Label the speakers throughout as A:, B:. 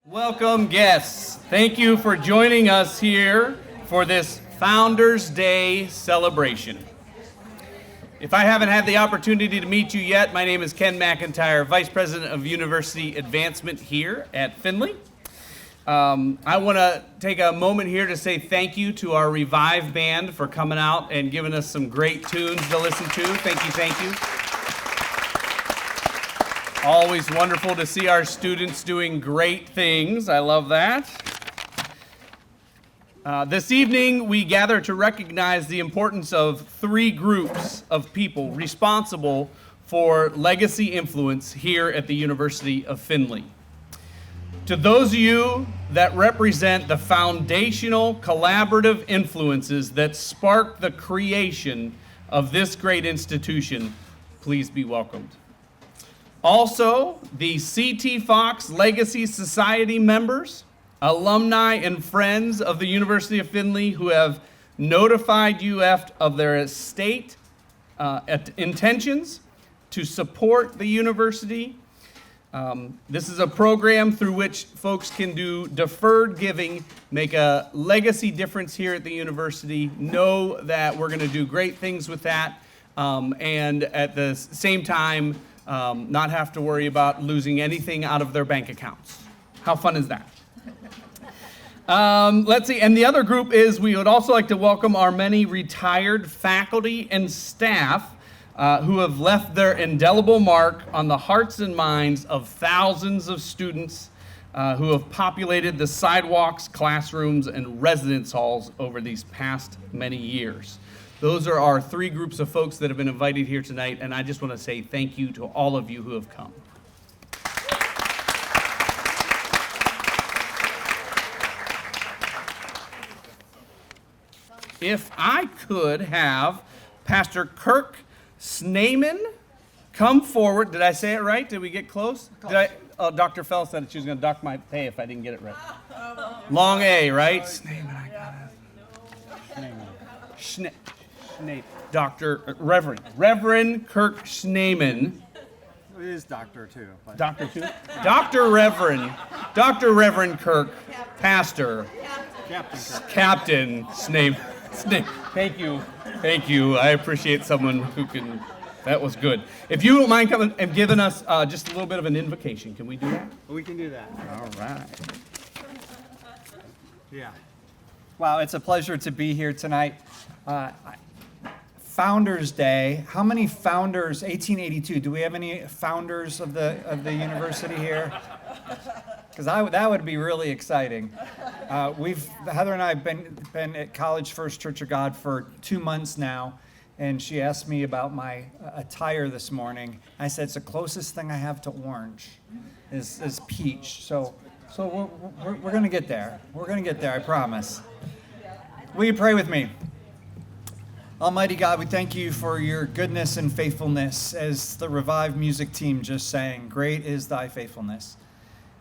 A: Welcome, guests. Thank you for joining us here for this Founders Day celebration. If I haven't had the opportunity to meet you yet, my name is Ken McIntyre, Vice President of University Advancement here at Findlay. I want to take a moment here to say thank you to our Revive Band for coming out and giving us some great tunes to listen to. Thank you. Always wonderful to see our students doing great things. I love that. This evening, we gather to recognize the importance of three groups of people responsible for legacy influence here at the University of Findlay. To those of you that represent the foundational collaborative influences that sparked the creation of this great institution, please be welcomed. Also, the C.T. Fox Legacy Society members, alumni, and friends of the University of Findlay who have notified UF of their intentions to support the university. This is a program through which folks can do deferred giving, make a legacy difference here at the university, know that we're going to do great things with that, and at the same time, not have to worry about losing anything out of their bank accounts. How fun is that? Let's see, and the other group is we would also like to welcome our many retired faculty and staff who have left their indelible mark on the hearts and minds of thousands of students who have populated the sidewalks, classrooms, and residence halls over these past many years. Those are our three groups of folks that have been invited here tonight, and I just want to say thank you to all of you who have come. If I could have Pastor Kirk Schneemann come forward. Did I say it right? Did we get close? Dr. Fell said that she was going to dock my pay if I didn't get it right. Long A, right? Schneemann, I got it. Schneemann. Reverend Kirk Schneemann.
B: It is Doctor too.
A: Doctor too? Dr. Reverend Kirk, Pastor, Captain Schneemann. Thank you. I appreciate someone who can. That was good. If you don't mind coming and giving us just a little bit of an invocation, can we do that?
B: We can do that.
A: All right.
B: Yeah. Wow, it's a pleasure to be here tonight. Founders Day. How many founders? 1882. Do we have any founders of the university here? Because that would be really exciting. Heather and I have been at College First Church of God for 2 months now, and she asked me about my attire this morning. I said it's the closest thing I have to orange is peach. So we're going to get there. We're going to get there. I promise. Will you pray with me? Almighty God, we thank you for your goodness and faithfulness. As the Revive music team just sang, great is thy faithfulness.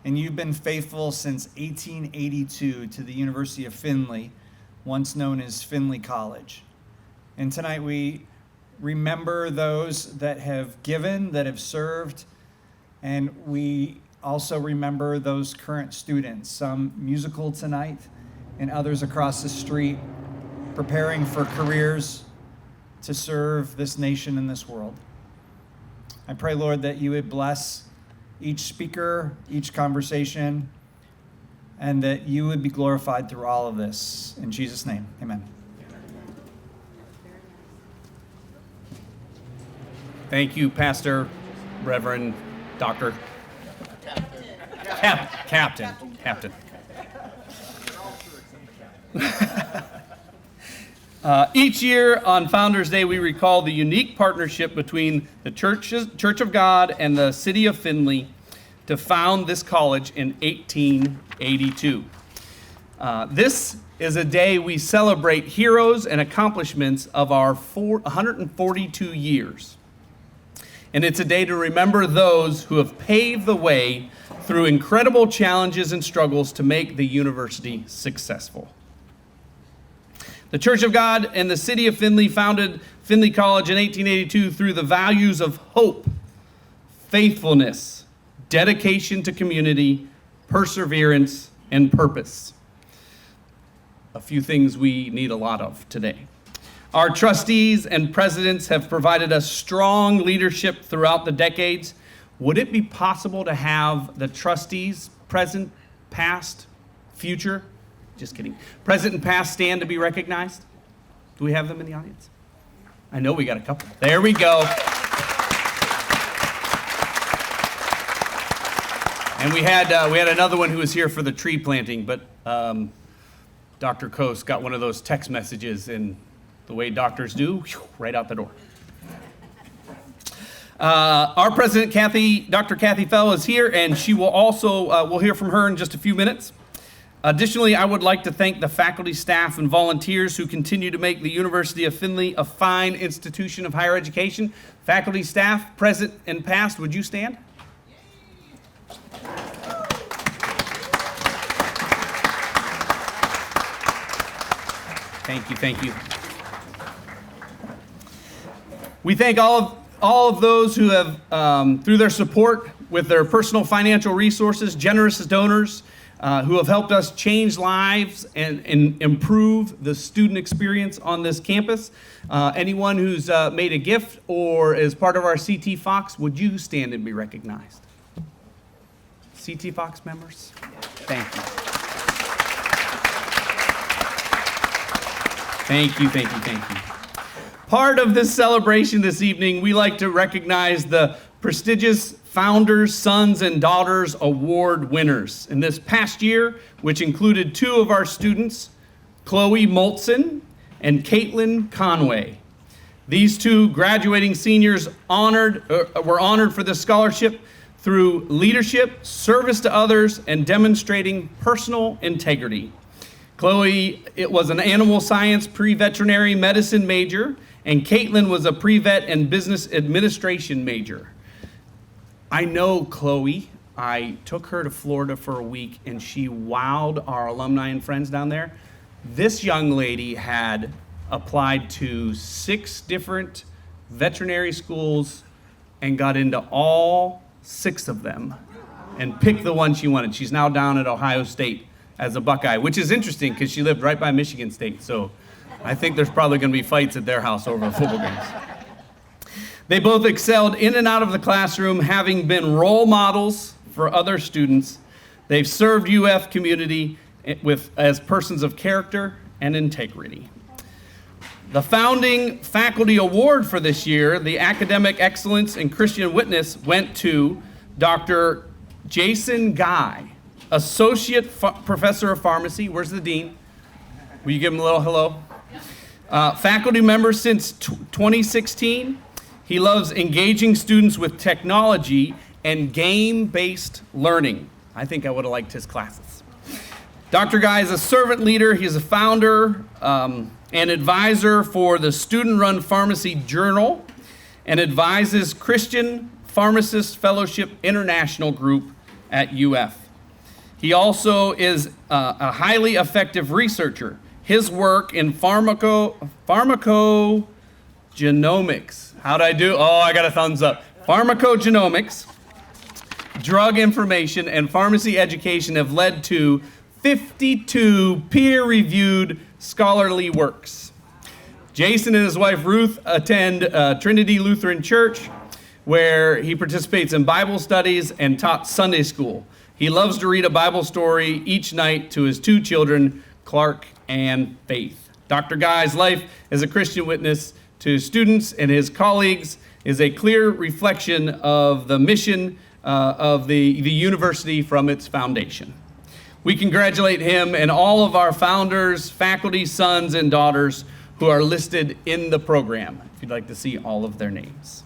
B: And you've been faithful since 1882 to the University of Findlay, once known as Findlay College. And tonight we remember those that have given, that have served, and we also remember those current students, some musical tonight and others across the street, preparing for careers to serve this nation and this world. I pray, Lord, that you would bless each speaker, each conversation, and that you would be glorified through all of this. In Jesus' name, amen.
A: Thank you, Pastor, Reverend, Doctor. Captain. Each year on Founders Day, we recall the unique partnership between the Church of God and the City of Findlay to found this college in 1882. This is a day we celebrate heroes and accomplishments of our 142 years. And it's a day to remember those who have paved the way through incredible challenges and struggles to make the university successful. The Church of God and the City of Findlay founded Findlay College in 1882 through the values of hope, faithfulness, dedication to community, perseverance, and purpose. A few things we need a lot of today. Our trustees and presidents have provided us strong leadership throughout the decades. Would it be possible to have the trustees, present, past, future, just kidding, present and past, stand to be recognized? Do we have them in the audience? I know we got a couple. There we go. And we had another one who was here for the tree planting, but Dr. Coase got one of those text messages, and the way doctors do, right out the door. Our president, Dr. Kathy Fell, is here, and she will also, we'll hear from her in just a few minutes. Additionally, I would like to thank the faculty, staff, and volunteers who continue to make the University of Findlay a fine institution of higher education. Faculty, staff, present and past, would you stand? Thank you. We thank all of those who have, through their support with their personal financial resources, generous donors who have helped us change lives and improve the student experience on this campus. Anyone who's made a gift or is part of our CT Fox, would you stand and be recognized? CT Fox members, thank you. Thank you. Part of this celebration this evening, we like to recognize the prestigious Founders, Sons, and Daughters Award winners in this past year, which included two of our students, Chloe Moltzen and Caitlin Conway. These two graduating seniors were honored for this scholarship through leadership, service to others, and demonstrating personal integrity. Chloe, it was an animal science pre-veterinary medicine major, and Caitlin was a pre-vet and business administration major. I know Chloe. I took her to Florida for a week, and she wowed our alumni and friends down there. This young lady had applied to 6 different veterinary schools and got into all 6 of them and picked the one she wanted. She's now down at Ohio State as a Buckeye, which is interesting because she lived right by Michigan State. So I think there's probably going to be fights at their house over football games. They both excelled in and out of the classroom, having been role models for other students. They've served UF community as persons of character and integrity. The founding faculty award for this year, the Academic Excellence in Christian Witness, went to Dr. Jason Guy, Associate Professor of Pharmacy. Where's the Dean? Will you give him a little hello? Faculty member since 2016. He loves engaging students with technology and game-based learning. I think I would have liked his classes. Dr. Guy is a servant leader. He is a founder and advisor for the Student-Run Pharmacy Journal and advises Christian Pharmacist Fellowship International Group at UF. He also is a highly effective researcher. His work in pharmacogenomics. How'd I do? Oh, I got a thumbs up. Pharmacogenomics, drug information, and pharmacy education have led to 52 peer-reviewed scholarly works. Jason and his wife Ruth attend Trinity Lutheran Church, where he participates in Bible studies and taught Sunday school. He loves to read a Bible story each night to his 2 children, Clark and Faith. Dr. Guy's life as a Christian witness to students and his colleagues is a clear reflection of the mission of the university from its foundation. We congratulate him and all of our founders, faculty, sons, and daughters who are listed in the program, if you'd like to see all of their names.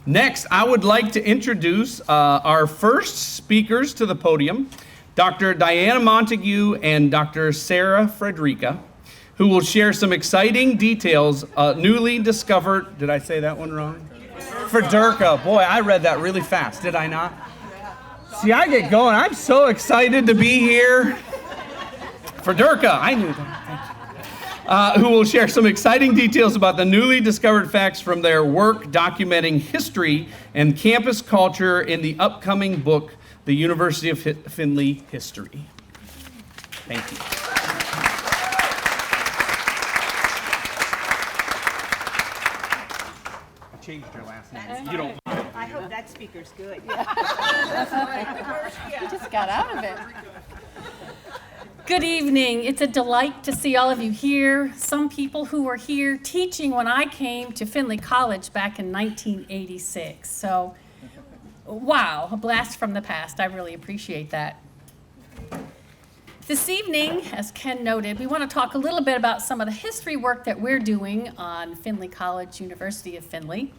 A: Next, I would like to introduce our first speakers to the podium, Dr. Diana Montague and Dr. Sarah Frederica, who will share some exciting details, newly discovered, did I say that one wrong? Frederica, boy, I read that really fast, did I not? See, I get going. I'm so excited to be here. Frederica, I knew that. Who will share some exciting details about the newly discovered facts from their work documenting history and campus culture in the upcoming book, the University of Findlay history. Thank you. I changed your last name. You don't.
C: I hope that speaker's good.
D: You just got out of it. Good evening. It's a delight to see all of you here. Some people who were here teaching when I came to Findlay College back in 1986. So, wow, a blast from the past. I really appreciate that. This evening, as Ken noted, we want to talk a little bit about some of the history work that we're doing on Findlay College, University of Findlay.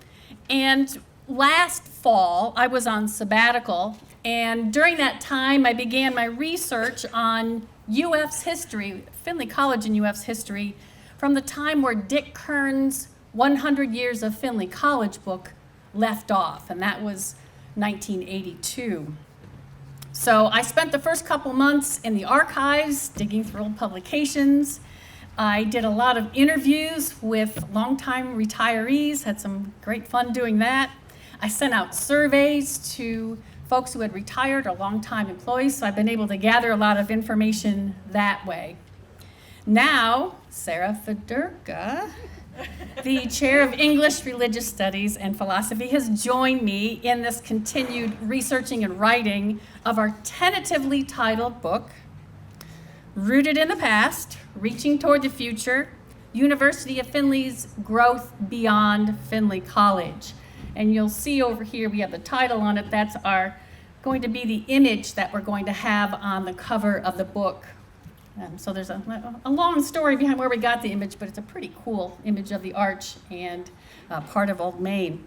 D: And last fall, I was on sabbatical, and during that time, I began my research on UF's history, Findlay College and UF's history, from the time where Dick Kern's 100 Years of Findlay College book left off, and that was 1982. So I spent the first couple months in the archives, digging through old publications. I did a lot of interviews with longtime retirees, had some great fun doing that. I sent out surveys to folks who had retired or longtime employees, so I've been able to gather a lot of information that way. Now, Sarah Fedorka, the chair of English, Religious Studies, and Philosophy, has joined me in this continued researching and writing of our tentatively titled book, Rooted in the Past, Reaching Toward the Future, University of Findlay's Growth Beyond Findlay College. And you'll see over here, we have the title on it. That's going to be the image that we're going to have on the cover of the book. So there's a long story behind where we got the image, but it's a pretty cool image of the arch and part of Old Main.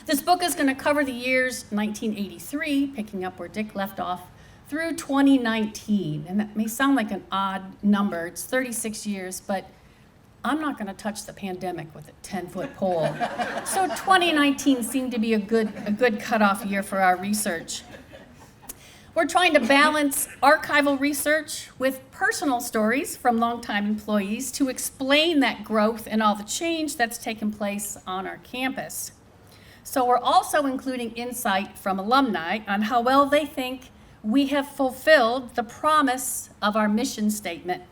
D: This book is going to cover the years 1983, picking up where Dick left off, through 2019. And that may sound like an odd number. It's 36 years, but I'm not going to touch the pandemic with a 10-foot pole. So 2019 seemed to be a good cutoff year for our research. We're trying to balance archival research with personal stories from longtime employees to explain that growth and all the change that's taken place on our campus. So we're also including insight from alumni on how well they think we have fulfilled the promise of our mission statement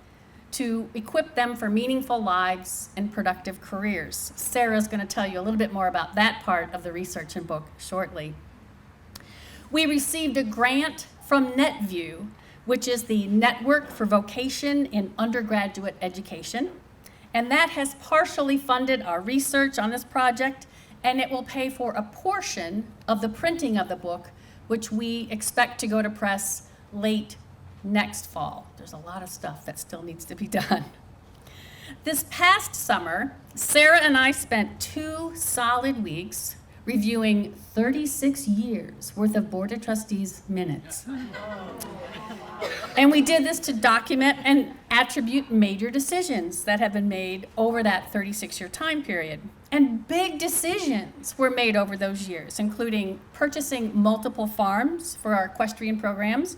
D: to equip them for meaningful lives and productive careers. Sarah's going to tell you a little bit more about that part of the research and book shortly. We received a grant from NetView, which is the Network for Vocation in Undergraduate Education, and that has partially funded our research on this project, and it will pay for a portion of the printing of the book, which we expect to go to press late next fall. There's a lot of stuff that still needs to be done. This past summer, Sarah and I spent 2 solid weeks reviewing 36 years worth of Board of Trustees minutes. And we did this to document and attribute major decisions that have been made over that 36-year time period. And big decisions were made over those years, including purchasing multiple farms for our equestrian programs,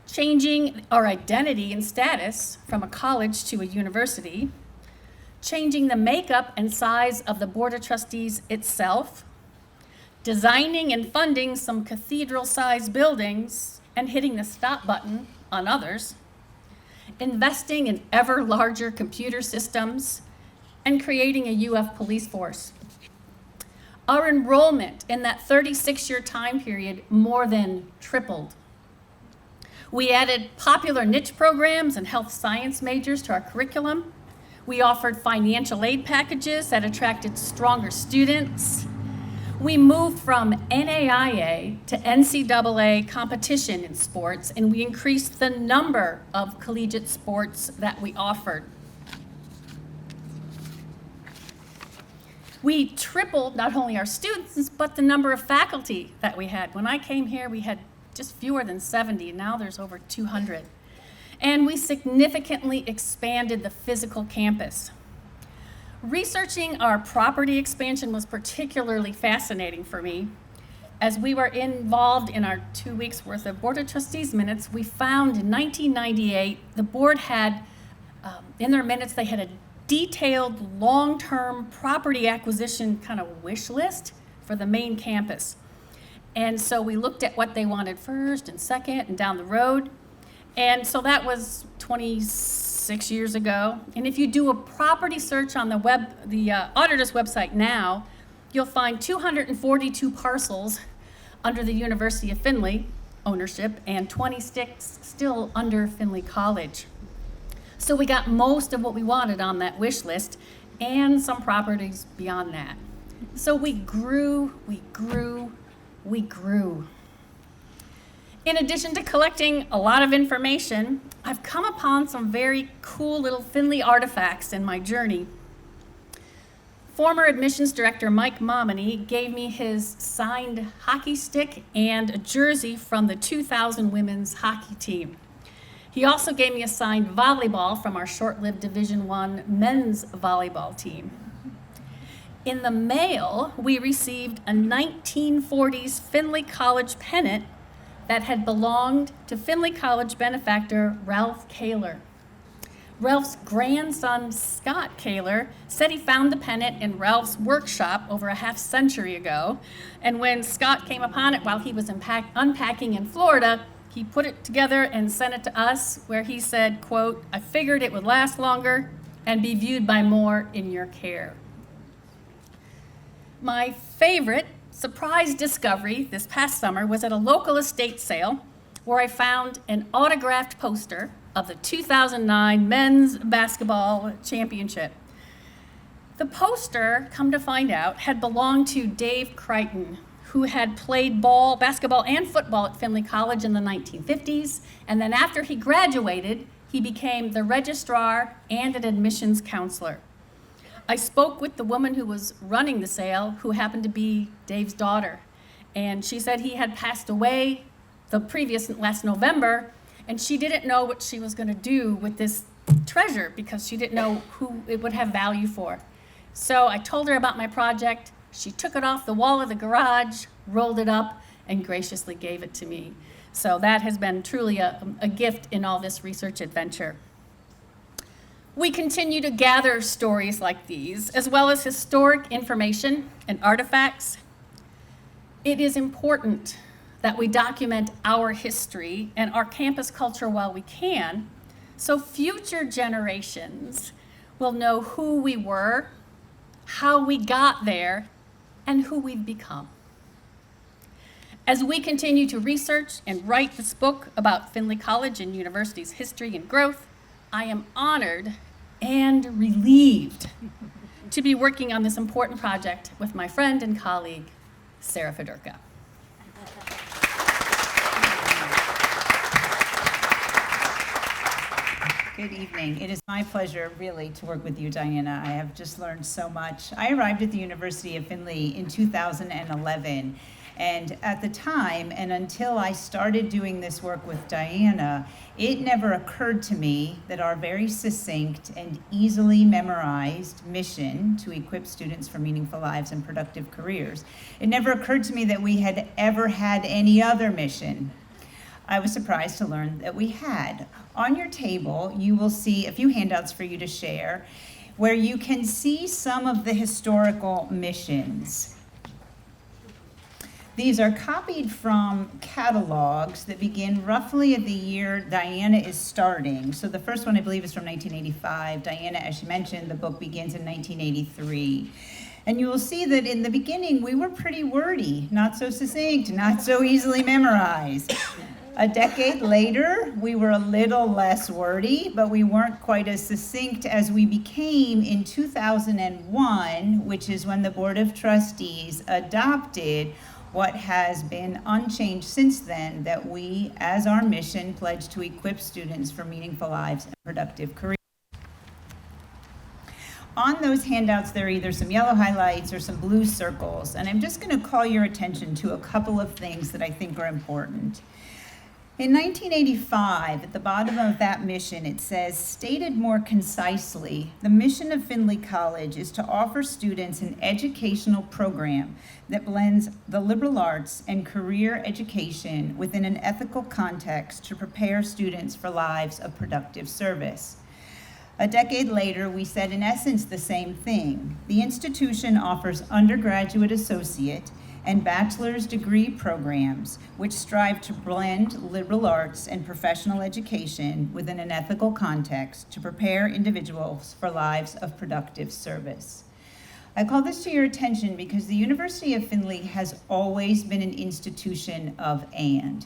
D: changing our identity and status from a college to a university, changing the makeup and size of the Board of Trustees itself, designing and funding some cathedral-sized buildings and hitting the stop button on others, investing in ever larger computer systems, and creating a UF police force. Our enrollment in that 36-year time period more than tripled. We added popular niche programs and health science majors to our curriculum. We offered financial aid packages that attracted stronger students. We moved from NAIA to NCAA competition in sports, and we increased the number of collegiate sports that we offered. We tripled not only our students, but the number of faculty that we had. When I came here, we had just fewer than 70. Now there's over 200. And we significantly expanded the physical campus. Researching our property expansion was particularly fascinating for me. As we were involved in our 2 weeks worth of Board of Trustees minutes, we found in 1998, the board had, in their minutes, they had a detailed long-term property acquisition kind of wish list for the main campus. And so we looked at what they wanted first and second and down the road. And so that was 26 years ago. And if you do a property search on the auditor's website now, you'll find 242 parcels under the University of Findlay ownership and 26 still under Findlay College. So we got most of what we wanted on that wish list and some properties beyond that. So we grew. In addition to collecting a lot of information, I've come upon some very cool little Findlay artifacts in my journey. Former admissions director Mike Momini gave me his signed hockey stick and a jersey from the 2000 women's hockey team. He also gave me a signed volleyball from our short-lived Division I men's volleyball team. In the mail, we received a 1940s Findlay College pennant that had belonged to Findlay College benefactor Ralph Kaler. Ralph's grandson, Scott Kaler, said he found the pennant in Ralph's workshop over a half century ago, and when Scott came upon it while he was unpacking in Florida, he put it together and sent it to us, where he said, quote, "I figured it would last longer and be viewed by more in your care." My favorite surprise discovery this past summer was at a local estate sale where I found an autographed poster of the 2009 men's basketball championship. The poster, come to find out, had belonged to Dave Crichton, who had played basketball and football at Findlay College in the 1950s, and then after he graduated, he became the registrar and an admissions counselor. I spoke with the woman who was running the sale, who happened to be Dave's daughter, and she said he had passed away last November, and she didn't know what she was going to do with this treasure because she didn't know who it would have value for. So I told her about my project. She took it off the wall of the garage, rolled it up, and graciously gave it to me. So that has been truly a gift in all this research adventure. We continue to gather stories like these, as well as historic information and artifacts. It is important that we document our history and our campus culture while we can, so future generations will know who we were, how we got there, and who we've become. As we continue to research and write this book about Findlay College and University's history and growth, I am honored and relieved to be working on this important project with my friend and colleague, Sarah Fedorka.
E: Good evening. It is my pleasure, really, to work with you, Diana. I have just learned so much. I arrived at the University of Findlay in 2011, and at the time, and until I started doing this work with Diana, it never occurred to me that our very succinct and easily memorized mission to equip students for meaningful lives and productive careers, it never occurred to me that we had ever had any other mission. I was surprised to learn that we had. On your table, you will see a few handouts for you to share, where you can see some of the historical missions. These are copied from catalogs that begin roughly at the year Diana is starting. So the first one, I believe, is from 1985. Diana, as she mentioned, the book begins in 1983. And you will see that in the beginning, we were pretty wordy, not so succinct, not so easily memorized. A decade later, we were a little less wordy, but we weren't quite as succinct as we became in 2001, which is when the Board of Trustees adopted what has been unchanged since then, that we, as our mission, pledge to equip students for meaningful lives and productive careers. On those handouts, there are either some yellow highlights or some blue circles, and I'm just going to call your attention to a couple of things that I think are important. In 1985, at the bottom of that mission, it says, stated more concisely, the mission of Findlay College is to offer students an educational program that blends the liberal arts and career education within an ethical context to prepare students for lives of productive service. A decade later, we said in essence the same thing. The institution offers undergraduate, associate, and bachelor's degree programs, which strive to blend liberal arts and professional education within an ethical context to prepare individuals for lives of productive service. I call this to your attention because the University of Findlay has always been an institution of and.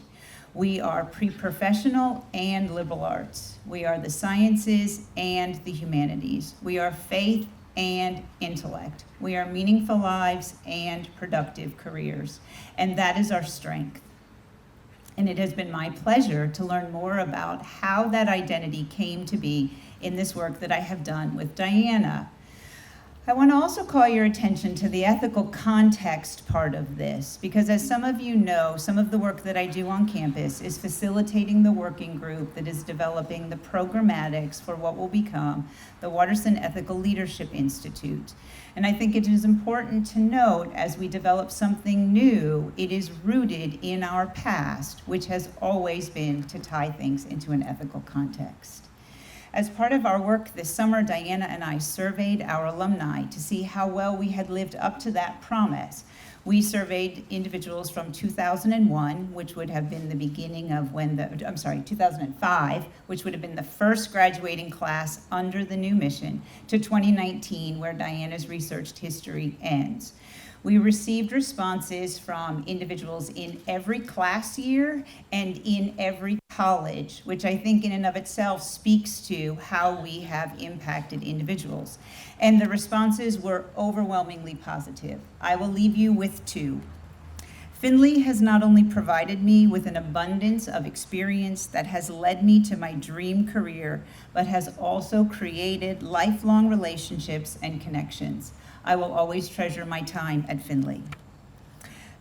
E: We are pre-professional and liberal arts. We are the sciences and the humanities. We are faith and intellect. We are meaningful lives and productive careers. And that is our strength. And it has been my pleasure to learn more about how that identity came to be in this work that I have done with Diana. I want to also call your attention to the ethical context part of this, because as some of you know, some of the work that I do on campus is facilitating the working group that is developing the programmatics for what will become the Watterson Ethical Leadership Institute. And I think it is important to note, as we develop something new, it is rooted in our past, which has always been to tie things into an ethical context. As part of our work this summer, Diana and I surveyed our alumni to see how well we had lived up to that promise. We surveyed individuals from 2001, which would have been the beginning of 2005, which would have been the first graduating class under the new mission, to 2019, where Diana's researched history ends. We received responses from individuals in every class year and in every college, which I think in and of itself speaks to how we have impacted individuals. And the responses were overwhelmingly positive. I will leave you with two. Findlay has not only provided me with an abundance of experience that has led me to my dream career, but has also created lifelong relationships and connections. I will always treasure my time at Findlay.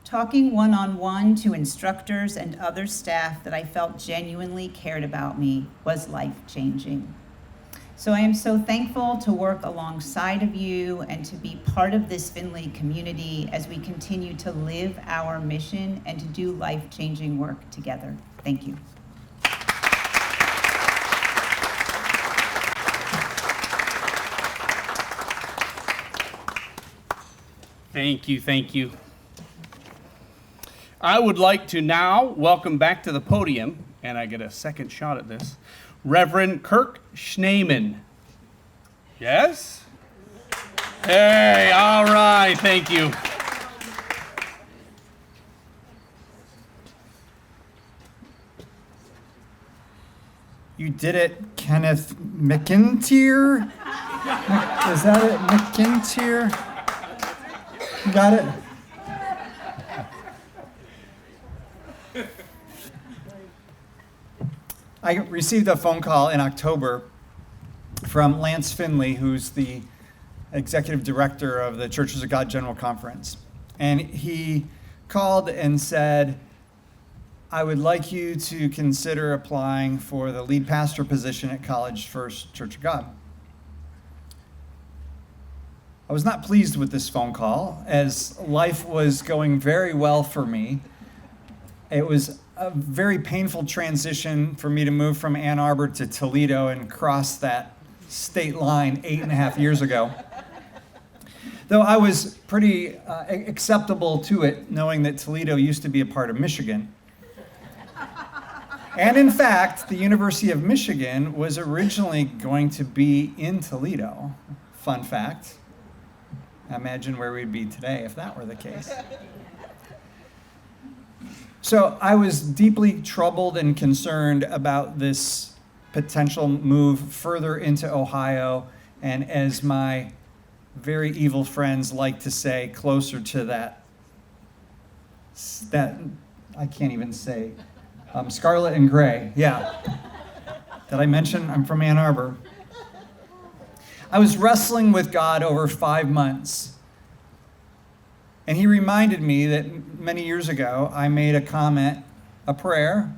E: Talking one-on-one to instructors and other staff that I felt genuinely cared about me was life-changing. So I am so thankful to work alongside of you and to be part of this Findlay community as we continue to live our mission and to do life-changing work together. Thank you.
A: Thank you, thank you. I would like to now welcome back to the podium, and I get a second shot at this, Reverend Kirk Schneeman. Yes? Hey, all right, thank you.
B: You did it, Kenneth McIntyre? Is that it, McIntyre? You got it? I received a phone call in October from Lance Findlay, who's the executive director of the Churches of God General Conference. And he called and said, I would like you to consider applying for the lead pastor position at College First Church of God. I was not pleased with this phone call, as life was going very well for me. It was a very painful transition for me to move from Ann Arbor to Toledo and cross that state line 8.5 years ago. Though I was pretty acceptable to it, knowing that Toledo used to be a part of Michigan. And in fact, the University of Michigan was originally going to be in Toledo. Fun fact. Imagine where we'd be today if that were the case. So I was deeply troubled and concerned about this potential move further into Ohio, and as my very evil friends like to say, closer to that I can't even say, scarlet and gray, yeah. Did I mention I'm from Ann Arbor? I was wrestling with God over 5 months. And he reminded me that many years ago, I made a comment, a prayer,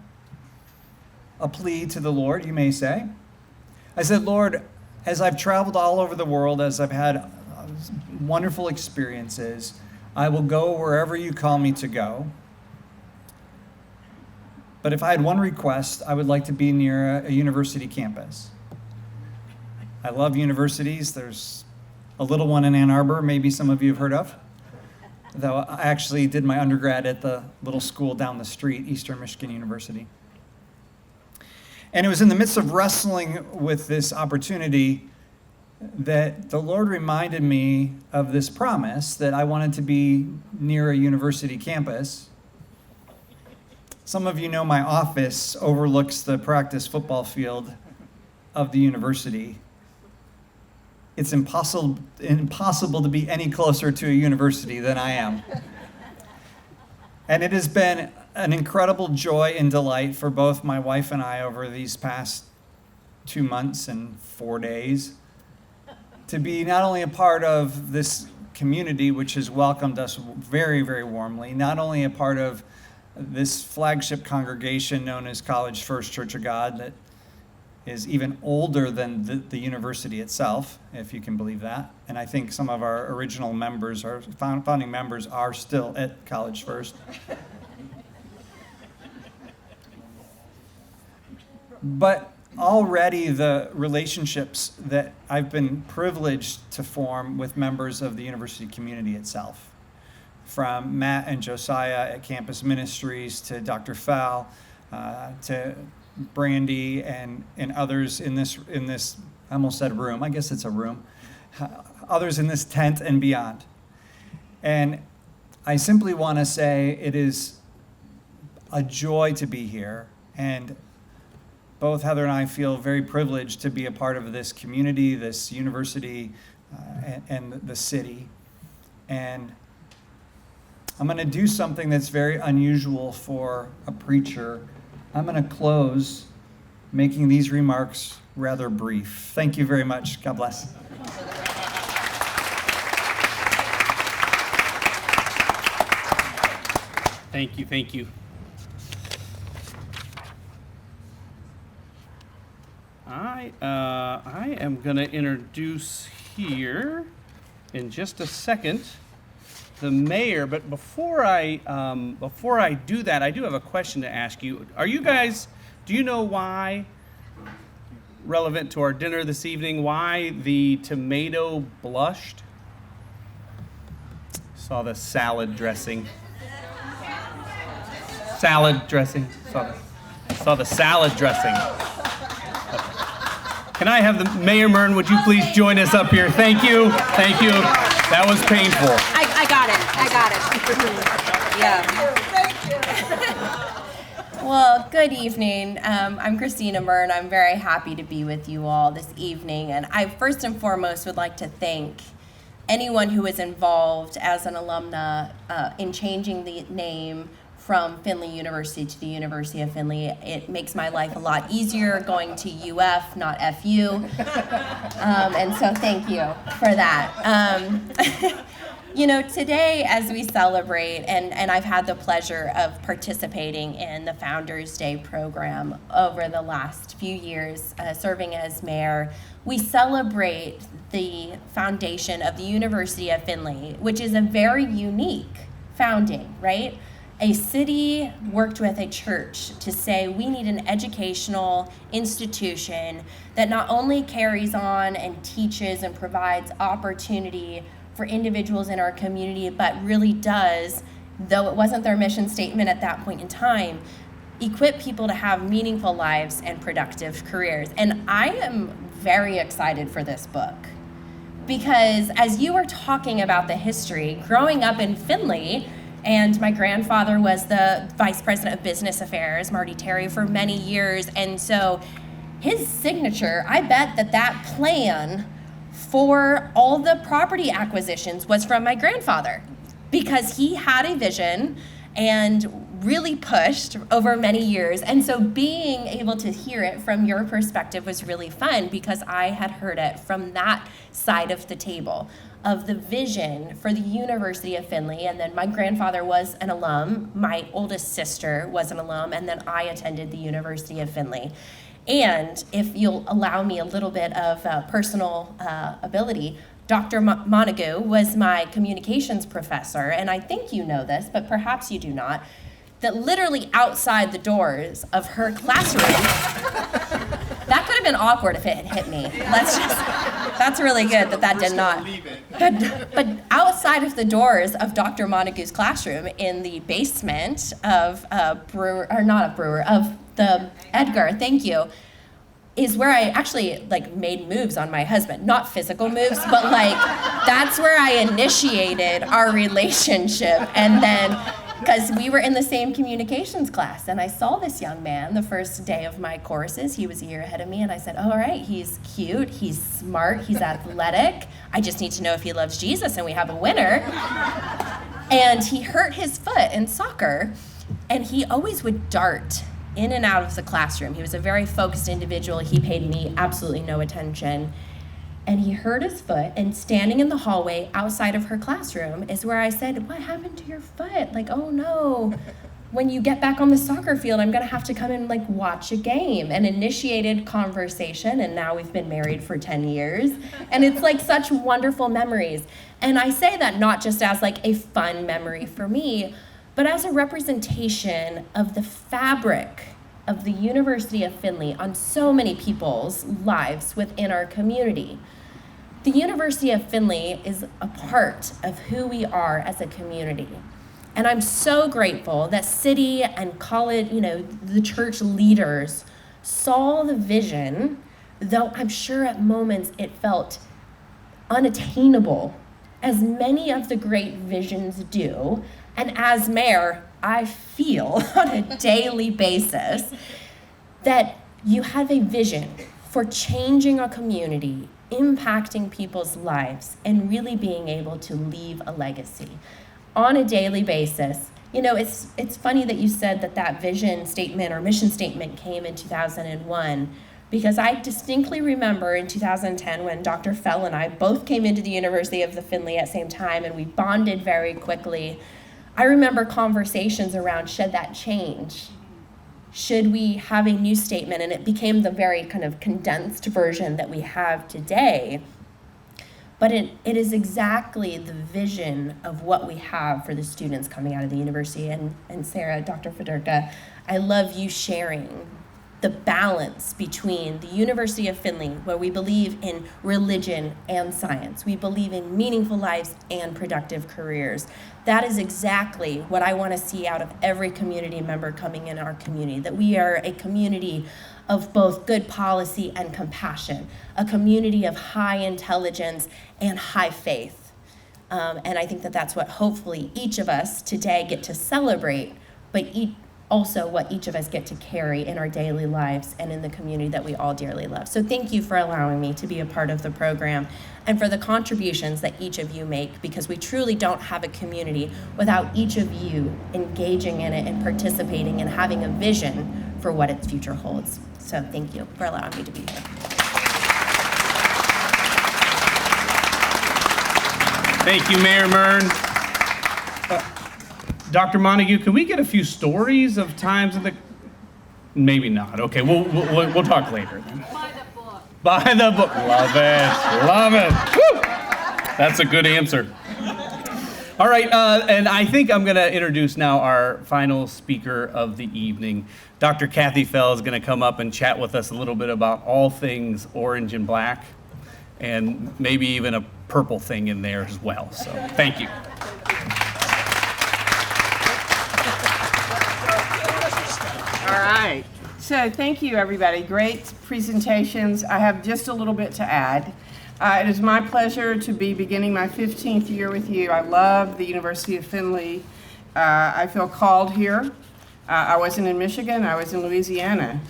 B: a plea to the Lord, you may say. I said, Lord, as I've traveled all over the world, as I've had wonderful experiences, I will go wherever you call me to go. But if I had one request, I would like to be near a university campus. I love universities. There's a little one in Ann Arbor, maybe some of you have heard of. though I actually did my undergrad at the little school down the street, Eastern Michigan University. And it was in the midst of wrestling with this opportunity that the Lord reminded me of this promise that I wanted to be near a university campus. Some of you know my office overlooks the practice football field of the university. It's impossible to be any closer to a university than I am. And it has been an incredible joy and delight for both my wife and I over these past 2 months and 4 days to be not only a part of this community, which has welcomed us very, very warmly, not only a part of this flagship congregation known as College First Church of God that is even older than the university itself, if you can believe that. And I think some of our original members, our founding members, are still at College First. But already the relationships that I've been privileged to form with members of the university community itself, from Matt and Josiah at Campus Ministries to Dr. Fell, to Brandy and others in this, I almost said room, I guess it's a room, others in this tent and beyond. And I simply want to say it is a joy to be here, and both Heather and I feel very privileged to be a part of this community, this university, and the city. And I'm going to do something that's very unusual for a preacher. I'm going to close making these remarks rather brief. Thank you very much. God bless.
A: Thank you, thank you. I am going to introduce here in just a second the mayor, but before I do that, I do have a question to ask you. Do you know why, relevant to our dinner this evening, why the tomato blushed? Saw the salad dressing. Salad dressing. Saw the salad dressing. Can I have the Mayor Mern, would you please join us up here? Thank you. Thank you. That was painful.
F: I got it. Yeah. Well, good evening. I'm Christina Mern. I'm very happy to be with you all this evening. And I first and foremost would like to thank anyone who was involved as an alumna in changing the name from Findlay University to the University of Findlay. It makes my life a lot easier going to UF, not FU. And so thank you for that. Today as we celebrate, and I've had the pleasure of participating in the Founders Day program over the last few years, serving as mayor, we celebrate the foundation of the University of Findlay, which is a very unique founding, right? A city worked with a church to say we need an educational institution that not only carries on and teaches and provides opportunity for individuals in our community, but really does, though it wasn't their mission statement at that point in time, equip people to have meaningful lives and productive careers. And I am very excited for this book because as you were talking about the history, growing up in Findlay, and my grandfather was the vice president of business affairs, Marty Terry, for many years. And so his signature, I bet that plan for all the property acquisitions was from my grandfather because he had a vision and really pushed over many years. And so being able to hear it from your perspective was really fun because I had heard it from that side of the table of the vision for the University of Findlay. And then my grandfather was an alum, my oldest sister was an alum, and then I attended the University of Findlay. And if you'll allow me a little bit of personal ability, Dr. Montague was my communications professor, and I think you know this, but perhaps you do not, that literally outside the doors of her classroom, that could have been awkward if it had hit me. That's really good that did not. But outside of the doors of Dr. Montague's classroom in the basement of the Edgar, thank you, is where I actually made moves on my husband. Not physical moves, but that's where I initiated our relationship. And then, because we were in the same communications class, and I saw this young man the first day of my courses. He was a year ahead of me, and I said, all right, he's cute, he's smart, he's athletic. I just need to know if he loves Jesus, and we have a winner. And he hurt his foot in soccer, and he always would dart in and out of the classroom. He was a very focused individual. He paid me absolutely no attention. And he hurt his foot, and standing in the hallway outside of her classroom is where I said, what happened to your foot? Oh no, when you get back on the soccer field, I'm gonna have to come and watch a game, and initiated conversation, and now we've been married for 10 years. And it's such wonderful memories. And I say that not just as a fun memory for me, but as a representation of the fabric of the University of Findlay on so many people's lives within our community. The University of Findlay is a part of who we are as a community. And I'm so grateful that city and college, the church leaders saw the vision, though I'm sure at moments it felt unattainable, as many of the great visions do. And as mayor, I feel on a daily basis that you have a vision for changing a community, impacting people's lives, and really being able to leave a legacy on a daily basis. It's funny that you said that vision statement or mission statement came in 2001, because I distinctly remember in 2010 when Dr. Fell and I both came into the University of the Findlay at the same time, and we bonded very quickly. I remember conversations around, should that change? Should we have a new statement? And it became the very kind of condensed version that we have today. But it is exactly the vision of what we have for the students coming out of the university. And Sarah, Dr. Fedorka, I love you sharing the balance between the University of Findlay, where we believe in religion and science. We believe in meaningful lives and productive careers. That is exactly what I want to see out of every community member coming in our community, that we are a community of both good policy and compassion, a community of high intelligence and high faith. And I think that's what hopefully each of us today get to celebrate, but also what each of us get to carry in our daily lives and in the community that we all dearly love. So thank you for allowing me to be a part of the program and for the contributions that each of you make, because we truly don't have a community without each of you engaging in it and participating and having a vision for what its future holds. So thank you for allowing me to be here.
A: Thank you, Mayor Mern. Dr. Montague, can we get a few stories of times in the... Maybe not. Okay, we'll talk later then.
D: Buy the book.
A: Buy the book. Love it. Love it. Woo! That's a good answer. All right, and I think I'm going to introduce now our final speaker of the evening. Dr. Kathy Fell is going to come up and chat with us a little bit about all things orange and black, and maybe even a purple thing in there as well. So thank you.
G: All right. So thank you, everybody. Great presentations. I have just a little bit to add. It is my pleasure to be beginning my 15th year with you. I love the University of Findlay. I feel called here. I wasn't in Michigan. I was in Louisiana.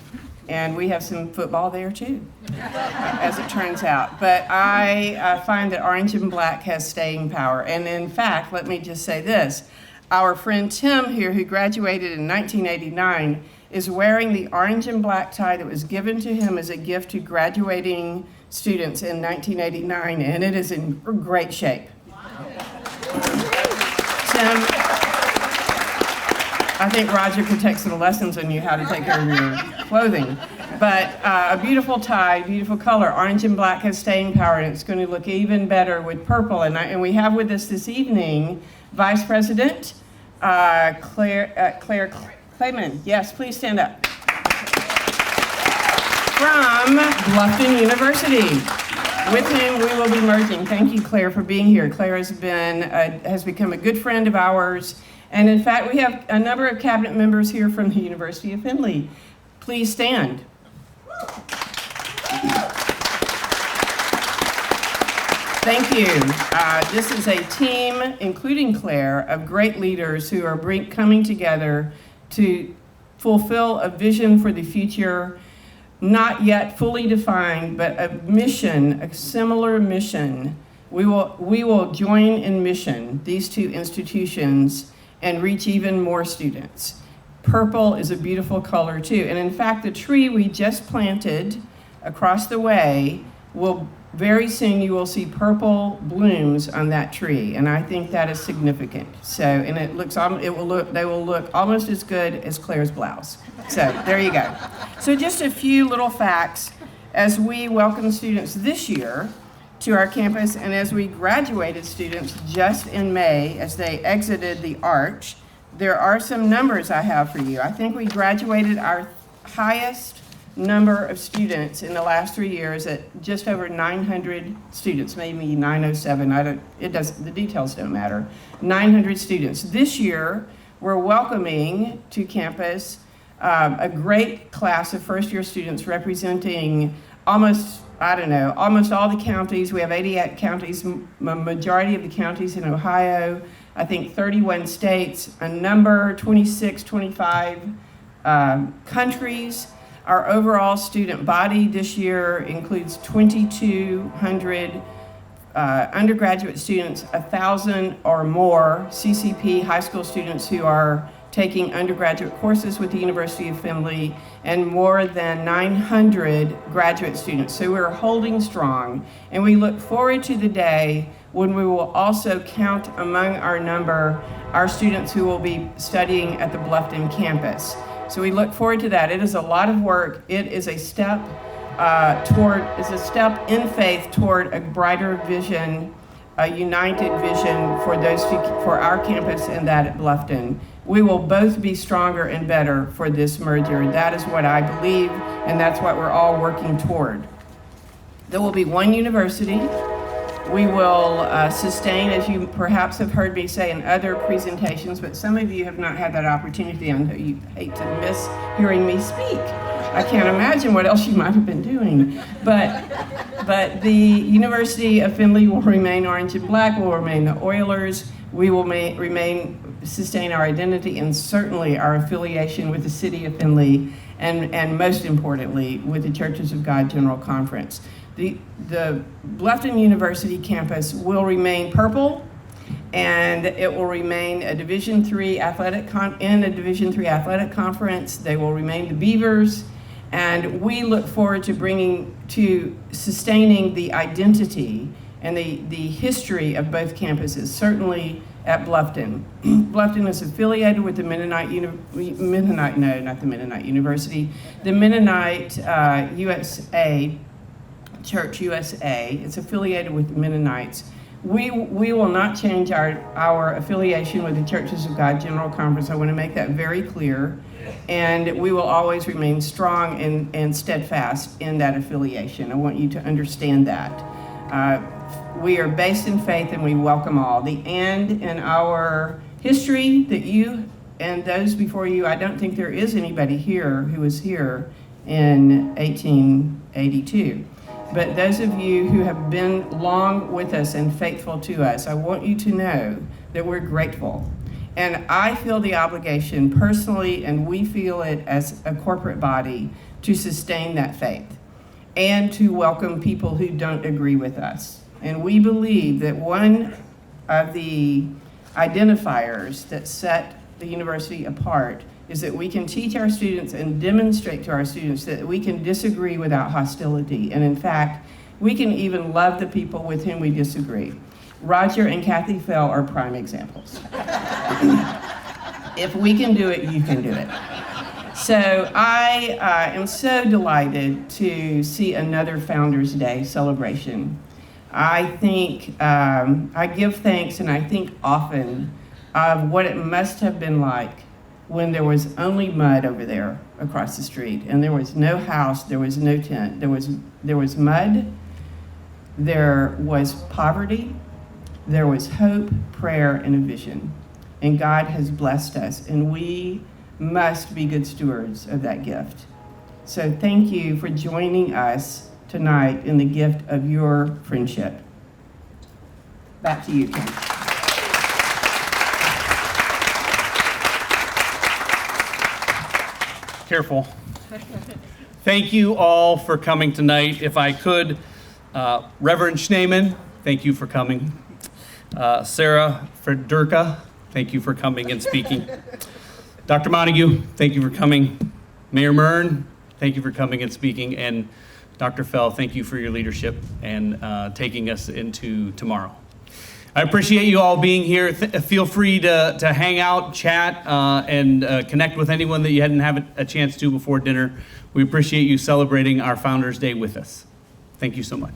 G: And we have some football there, too, as it turns out. But I find that orange and black has staying power. And in fact, let me just say this. Our friend Tim here, who graduated in 1989, is wearing the orange and black tie that was given to him as a gift to graduating students in 1989, and it is in great shape. Tim, I think Roger could take some lessons on you how to take care of your clothing. But a beautiful tie, beautiful color. Orange and black has staying power, and it's going to look even better with purple. And we have with us this evening Vice President Claire Clayman. Yes, please stand up. From Bluffton University. with whom we will be merging. Thank you, Claire, for being here. Claire has become a good friend of ours. And in fact, we have a number of cabinet members here from the University of Findlay. Please stand. Thank you. This is a team, including Claire, of great leaders who are coming together to fulfill a vision for the future, not yet fully defined, but a mission, a similar mission. We will join in mission, these two institutions, and reach even more students. Purple is a beautiful color too. And in fact, the tree we just planted across the way very soon you will see purple blooms on that tree, and I think that is significant. So, and they will look almost as good as Claire's blouse. So there you go. So just a few little facts as we welcome students this year to our campus, and as we graduated students just in May as they exited the arch. There are some numbers I have for you. I think we graduated our highest number of students in the last 3 years at just over 900 students, maybe 907. The details don't matter. 900 students. This year, we're welcoming to campus a great class of first-year students representing almost all the counties. We have 88 counties, majority of the counties in Ohio, I think 31 states, 25 countries. Our overall student body this year includes 2,200 undergraduate students, 1,000 or more CCP high school students who are taking undergraduate courses with the University of Findlay, and more than 900 graduate students. So we're holding strong, and we look forward to the day when we will also count among our number our students who will be studying at the Bluffton campus. So we look forward to that. It is a lot of work. It is a step in faith toward a brighter vision, a united vision for our campus and that at Bluffton. We will both be stronger and better for this merger. That is what I believe, and that's what we're all working toward. There will be one university. We will sustain, as you perhaps have heard me say in other presentations, but some of you have not had that opportunity, and you hate to miss hearing me speak. I can't imagine what else you might have been doing. But the University of Findlay will remain orange and black, will remain the Oilers. We will sustain our identity and certainly our affiliation with the City of Findlay, and most importantly, with the Churches of God General Conference. The Bluffton University campus will remain purple, and it will remain a Division III athletic conference. They will remain the Beavers, and we look forward to sustaining the identity and the history of both campuses, certainly at Bluffton. Bluffton is affiliated with the Mennonite USA, Church USA. It's affiliated with the Mennonites. We will not change our affiliation with the Churches of God General Conference. I want to make that very clear. And we will always remain strong and steadfast in that affiliation. I want you to understand that. We are based in faith, and we welcome all. The and in our history that you and those before you, I don't think there is anybody here who was here in 1882. But those of you who have been long with us and faithful to us, I want you to know that we're grateful. And I feel the obligation personally, and we feel it as a corporate body, to sustain that faith and to welcome people who don't agree with us. And we believe that one of the identifiers that set the university apart is that we can teach our students and demonstrate to our students that we can disagree without hostility. And in fact, we can even love the people with whom we disagree. Roger and Kathy Fell are prime examples. If we can do it, you can do it. So I am so delighted to see another Founders Day celebration. I think, I give thanks, and I think often of what it must have been like when there was only mud over there across the street, and there was no house, there was no tent, there was mud, There was poverty, there was hope, prayer, and a vision. And God has blessed us, and we must be good stewards of that gift. So thank you for joining us tonight in the gift of your friendship. Back to you, Kim.
A: Careful. Thank you all for coming tonight. If I could, Reverend Schneeman, thank you for coming. Sarah Frederka, thank you for coming and speaking. Dr. Montague, thank you for coming. Mayor Mern, thank you for coming and speaking. And Dr. Fell, thank you for your leadership and taking us into tomorrow. I appreciate you all being here. Feel free to hang out, chat, and connect with anyone that you hadn't had a chance to before dinner. We appreciate you celebrating our Founders Day with us. Thank you so much.